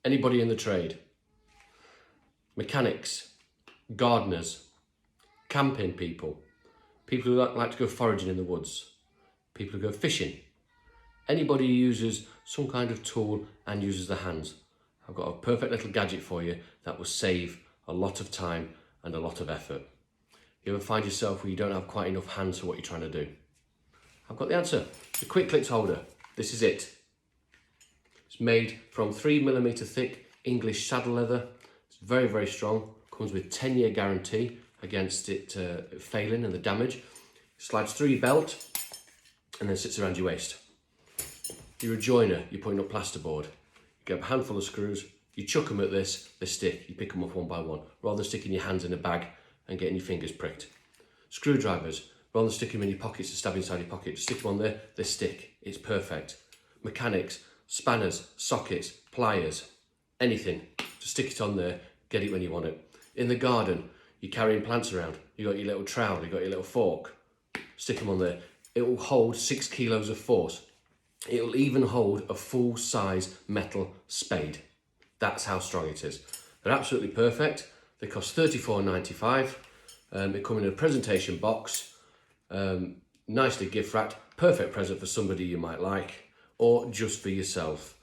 Anybody in the trade. Mechanics, gardeners, camping people, people who like to go foraging in the woods, people who go fishing. Anybody who uses some kind of tool and uses the hands. I've got a perfect little gadget for you that will save a lot of time and a lot of effort. You ever find yourself where you don't have quite enough hands for what you're trying to do? I've got the answer. The QIKCLIX Holder. This is it. It's made from 3mm thick English saddle leather. It's very, very strong. Comes with 10-year guarantee against it failing and the damage. Slides through your belt and then sits around your waist. You're a joiner, you're putting up plasterboard. You get a handful of screws, you chuck them at this, they stick. You pick them up one by one, rather than sticking your hands in a bag and getting your fingers pricked. Screwdrivers, rather than sticking them in your pockets and stab inside your pocket, just stick them on there, they stick. It's perfect. Mechanics, spanners, sockets, pliers, anything. Just stick it on there, get it when you want it. In the garden, you're carrying plants around, you got your little trowel, you got your little fork, stick them on there. It will hold 6 kilos of force. It will even hold a full-size metal spade. That's how strong it is. They're absolutely perfect. They cost $34.95. They come in a presentation box, nicely gift wrapped, perfect present for somebody you might like, or just for yourself.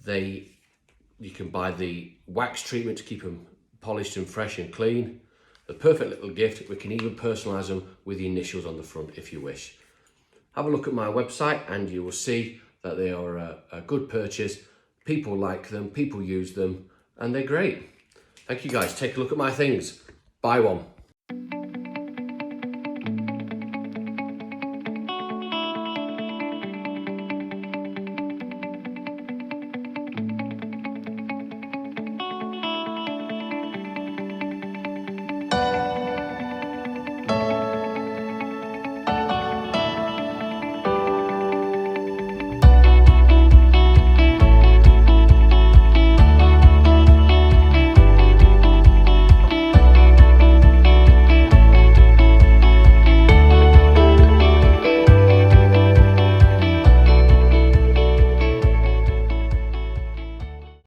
You can buy the wax treatment to keep them polished and fresh and clean. The perfect little gift. We can even personalise them with the initials on the front if you wish. Have a look at my website and you will see that they are a good purchase. People like them, people use them, and they're great. Thank you guys. Take a look at my things. Buy one.